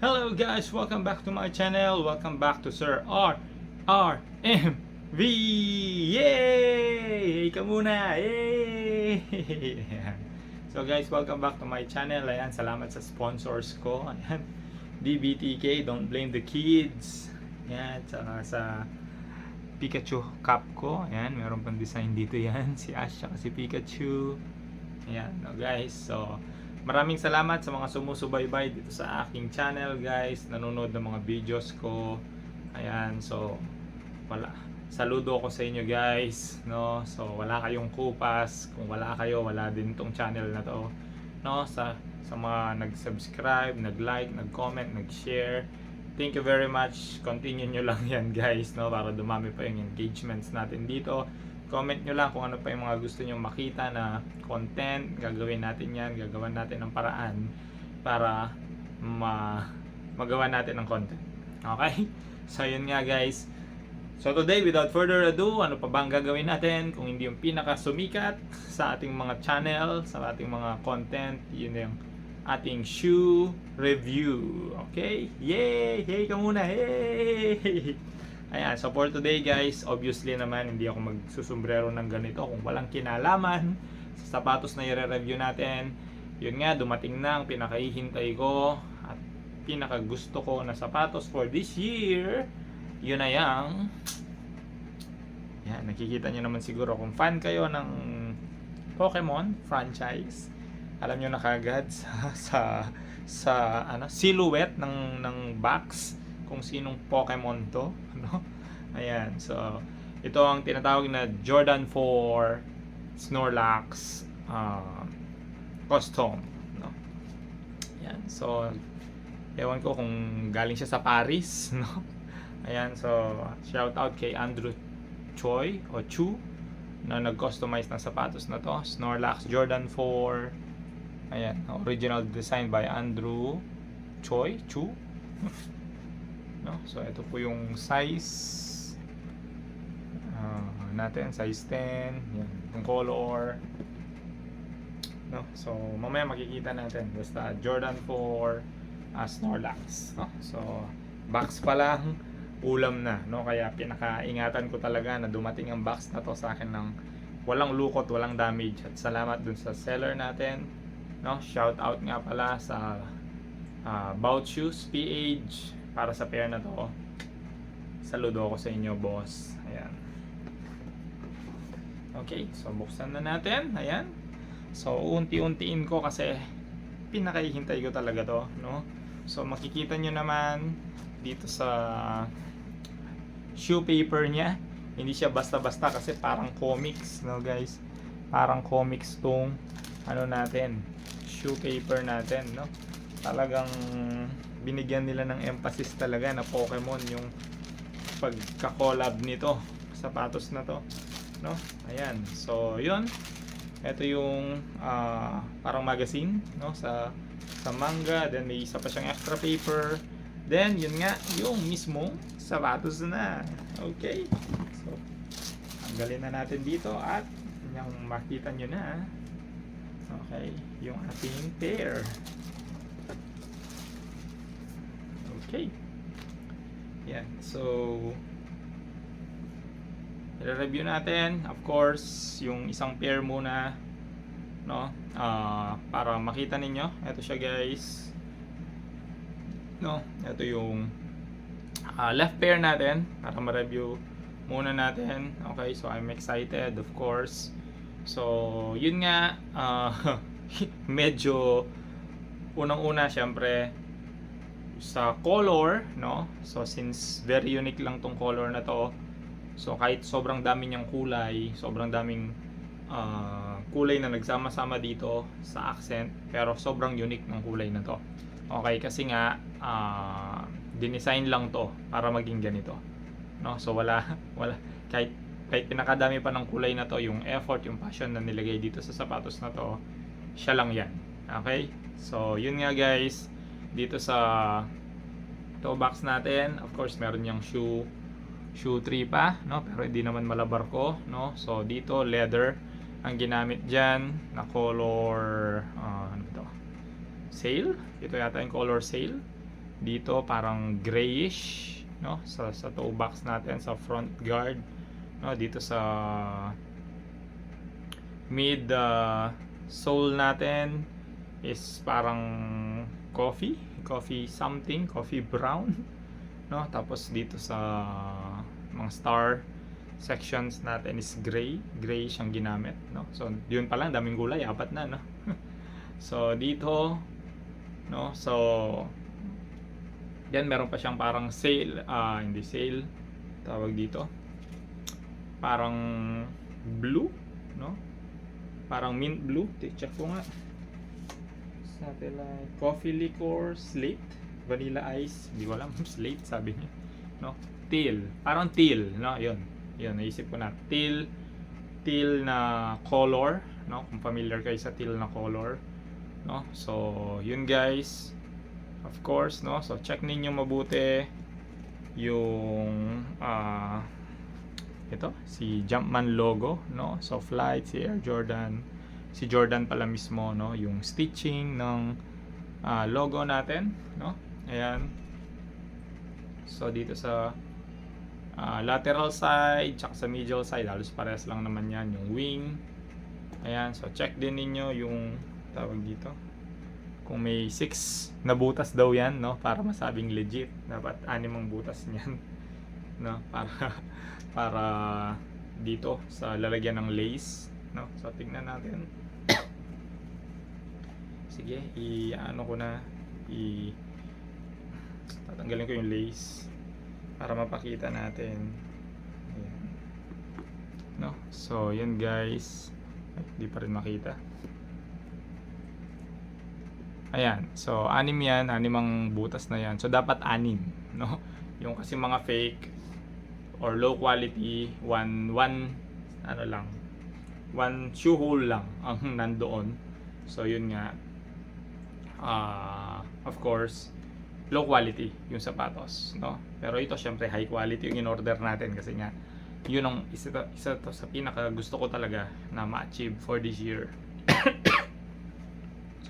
Hello guys, welcome back to my channel. Welcome back to Sir RRMV. Yay! Ika muna. Yay! Ayan. So guys, welcome back to my channel. Ayan, salamat sa sponsors ko. Ayan. DBTK, Don't Blame the Kids. Ayan, saka sa Pikachu cup ko. Ayan, meron pang design dito yan. Si Ash at si Pikachu. Ayan, no guys. So, maraming salamat sa mga sumusubaybay dito sa aking channel guys. Nanonood ng mga videos ko. Ayan, so saludo ako sa inyo guys, no? So, wala kayong kupas. Kung wala kayo, wala din tong channel na to. No, sa mga nag-subscribe, nag-like, nag-comment, nag-share. Thank you very much. Continue nyo lang yan guys, no, para dumami pa yung engagements natin dito. Comment nyo lang kung ano pa yung mga gusto nyo makita na content. Gagawin natin yan, gagawan natin ng paraan para magawa natin ng content. Okay? So yun nga guys. So today, without further ado, ano pa bang gagawin natin kung hindi yung pinaka sumikat sa ating mga channel, sa ating mga content, yun yung ating shoe review. Okay? Yay! Yay ka muna! Yay! Ayan, so for today guys, obviously naman hindi ako magsusumbrero ng ganito kung walang kinalaman sa sapatos na i-review natin. Yun nga, dumating na ang pinakahihintay ko at pinakagusto ko na sapatos for this year. Yun na yang, yan, nakikita nyo naman siguro kung fan kayo ng Pokemon franchise. Alam nyo na kagad sa silhouette ng box kung sinong Pokemon to, no? Ayan, so ito ang tinatawag na Jordan 4 Snorlax custom, no? Ayan, so ewan ko kung galing siya sa Paris, no? Ayan, so shout out kay Andrew Choi o Chu na nag-customize ng sapatos na to, Snorlax Jordan 4. Ayan, original design by Andrew Choi, Chu. No? So ito po yung size natin, size 10. Yan, yung color. No? So mamaya makikita natin. Basta Jordan 4 Snorlax. No? So box pa lang, ulam na. No? Kaya pinakaingatan ko talaga na dumating ang box na to sa akin ng walang lukot, walang damage. At salamat dun sa seller natin. No? Shout out nga pala sa Bout Shoes PH para sa pair na to. Saludo ako sa inyo boss. Ayan. Okay, so buksan na natin. Ayan. So unti-untiin ko kasi pinakahihintay ko talaga to, no? So makikita nyo naman dito sa shoe paper niya, hindi siya basta-basta kasi parang comics, no guys? Parang comics tong ano natin, shoe paper natin, no? Talagang binigyan nila ng emphasis talaga na Pokemon yung pagka-collab nito sapatos na to, no? Ayan, so yun, ito yung parang magazine, no, sa manga. Then may isa pa siyang extra paper. Then yun nga yung mismong sapatos na. Okay, so tanggalin na natin dito at yung makita nyo na, okay, yung ating pair. Okay. Yan. So i-review natin, of course, yung isang pair muna, no? Para makita ninyo. Ito siya, guys. No, ito yung left pair natin para ma-review muna natin. Okay, so I'm excited, of course. So, yun nga, medyo unang-una, syempre, sa color, no? So since very unique lang tong color na to, so kahit sobrang dami niyang kulay, sobrang daming kulay na nagsama-sama dito sa accent, pero sobrang unique ng kulay na to. Okay, kasi nga dinesign lang to para maging ganito, no? So wala kahit pinakadami pa ng kulay na to, yung effort, yung passion na nilagay dito sa sapatos na to, siya lang yan. Okay, so yun nga guys, dito sa toe box natin, of course meron yung shoe 3 pa, no, pero hindi naman malabar ko, no. So dito leather ang ginamit diyan na color ano to, sale, ito yata yung color sale. Dito parang grayish, no? Sa toe box natin, sa front guard, no? Dito sa mid sole natin is parang coffee something, coffee brown, no? Tapos dito sa mga star sections natin is gray siyang ginamit, no? So yun pa lang, daming gulay, apat na, no? So dito, no? So yan, meron pa siyang parang sail, hindi sail, tawag dito, parang blue, no? Parang mint blue. Check ko nga. Satellite coffee liquor, slate, vanilla ice, hindi ko alam. Slate sabi niya, no? Teal, parang teal, no? Yun, naisip ko na, teal na color, no? Kung familiar kayo sa teal na color, no? So yun guys, of course, no? So check ninyo mabuti yung ito, si Jumpman logo, no? So Flight, si Air Jordan, si Jordan pala mismo, no? Yung stitching ng logo natin, no? Ayan. So dito sa lateral side, tsaka sa medial side, halos parehas lang naman yan, yung wing. Ayan, so check din ninyo yung tawag dito, kung may 6 na butas daw yan, no? Para masabing legit, dapat 6 ang butas niyan, no? Para dito sa lalagyan ng lace, no? So tingnan natin. Sige, ano ko na, tatanggalin ko yung lace para mapakita natin. Ayan, no? So yan guys, hindi pa rin makita. Ayan, so 6 yan, 6 ang butas na yan. So dapat 6, no? Yung kasi mga fake or low quality, one shoe hole lang ang nandoon. So yun nga, of course, low quality yung sapatos, no? Pero ito syempre high quality yung in-order natin kasi nga yun ang isa to sa pinaka gusto ko talaga na ma-achieve for this year.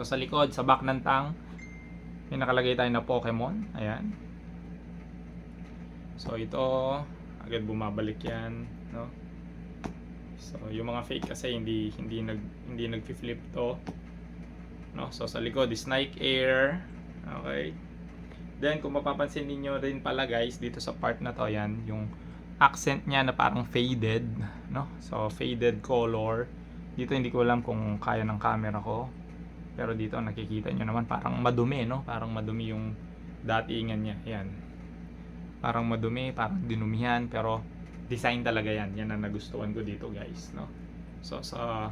So sa likod, sa back ng tang, may nakalagay tayo na Pokemon. Ayan. So ito, agad bumabalik yan, no? So yung mga fake kasi hindi nag-flip to, no? So sa likod is Nike Air. Okay. Then kung mapapansin niyo rin pala guys, dito sa part na to, yan, yung accent niya na parang faded, no? So faded color. Dito hindi ko alam kung kaya ng camera ko. Pero dito nakikita nyo naman parang madumi, no? Parang madumi yung datingan niya. Yan. Parang madumi, parang dinumihan, pero design talaga yan. Yan ang nagustuhan ko dito guys, no? So sa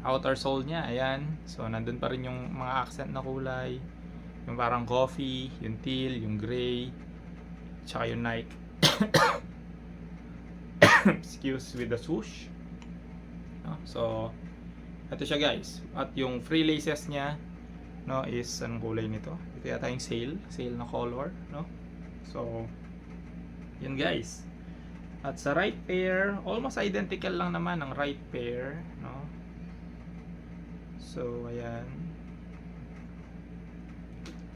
outer sole niya, ayan. So nandun pa rin yung mga accent na kulay. Yung parang coffee, yung teal, yung gray, tsaka yung Nike. Excuse with the swoosh. No? So ito siya guys. At yung free laces niya, no, is anong kulay nito? Ito yata yung sale na color, no? So yun guys. At sa right pair, almost identical lang naman ang right pair, no? So ayan.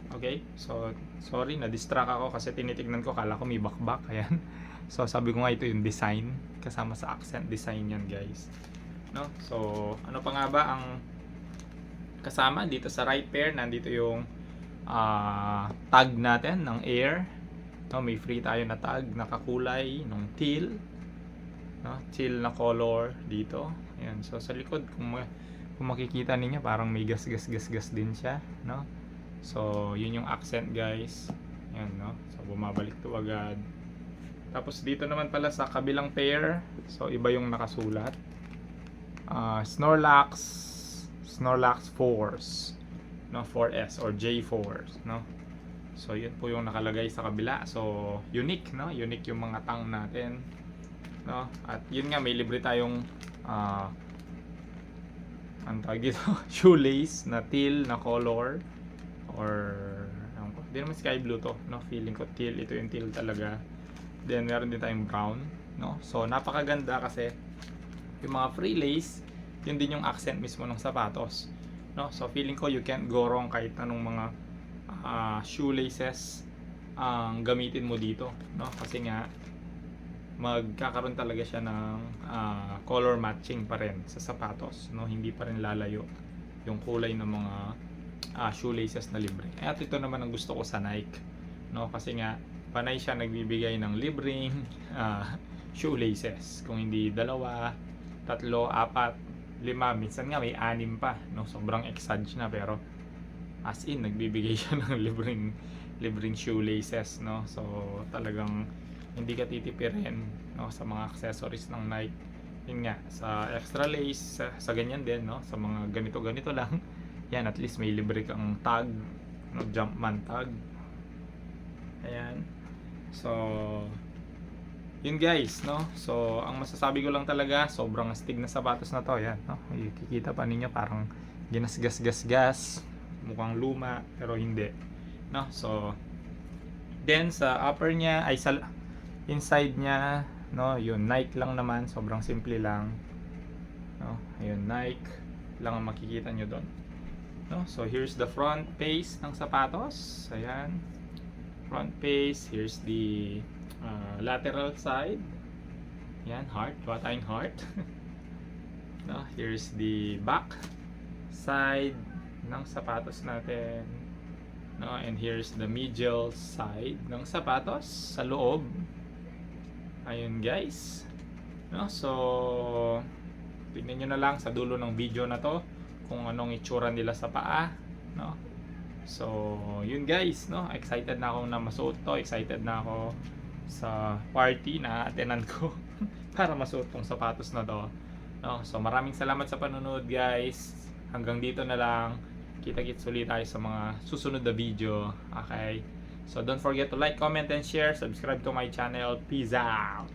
Okay, so sorry, na-distract ako kasi tinitignan ko, kala ko may bakbak. Ayan. So sabi ko nga ito yung design, kasama sa accent design yan guys, no? So ano pa nga ba ang kasama dito sa right pair? Nandito yung tag natin ng Air, no? May free tayo na tag na kakulay ng teal, no? Teal na color dito. Ayan. So sa likod, kung makikita niyo, parang may gas din siya, no? So yun yung accent guys. Ayan, no? So bumabalik to agad. Tapos dito naman pala sa kabilang pair, so iba yung nakasulat. Snorlax Force, no, 4S or J Force, no. So yun po yung nakalagay sa kabila. So unique, no, unique yung mga tang natin, no. At yun nga, may libre tayong ang tawag dito, shoelace na teal na color, or hindi naman sky blue to, no, feeling ko teal, ito yung teal talaga. Then meron din tayong brown, no. So napakaganda kasi yung mga free lace, yun din yung accent mismo ng sapatos, no. So feeling ko you can't go wrong kahit anong mga shoelaces ang gamitin mo dito, no? Kasi nga magkakaroon talaga siya ng color matching pa rin sa sapatos, no? Hindi pa rin lalayo yung kulay ng mga shoelaces na libre. At ito naman ang gusto ko sa Nike, no? Kasi nga panay siya nagbibigay ng libreng shoelaces. Kung hindi 2, 3, 4, 5, minsan nga may 6 pa, no? Sobrang exage na, pero as in nagbibigay siya ng libreng shoelaces, no? So talagang hindi ka titipirin, no, sa mga accessories ng Nike. Yun nga, sa extra lace, sa ganyan din, no, sa mga ganito lang. Yan, at least may libre kang tag, no, Jumpman tag. Ayan. So yun guys, no. So ang masasabi ko lang talaga, sobrang astig na sapatos na to. Yan, no, kikita pa ninyo parang ginasgas-gas, mukhang luma pero hindi, no. So then sa upper niya ay sa inside niya, no, yun Nike lang naman, sobrang simple lang, no. Ayun, Nike lang ang makikita nyo doon, no. So here's the front face ng sapatos. Ayan, front face. Here's the lateral side. Yan, heart, tayong heart. No, here's the back side ng sapatos natin, no, and here's the medial side ng sapatos sa loob. Ayun guys, no. So tignan nyo na lang sa dulo ng video na to kung anong itsura nila sa paa, no. So yun guys, no, excited na ako na masuot to, excited na ako sa party na attenan ko para masuot tong sapatos na to, no. So maraming salamat sa panonood guys, hanggang dito na lang, kita-kits ulit tayo sa mga susunod na video. Okay, so don't forget to like, comment, and share. Subscribe to my channel. Peace out.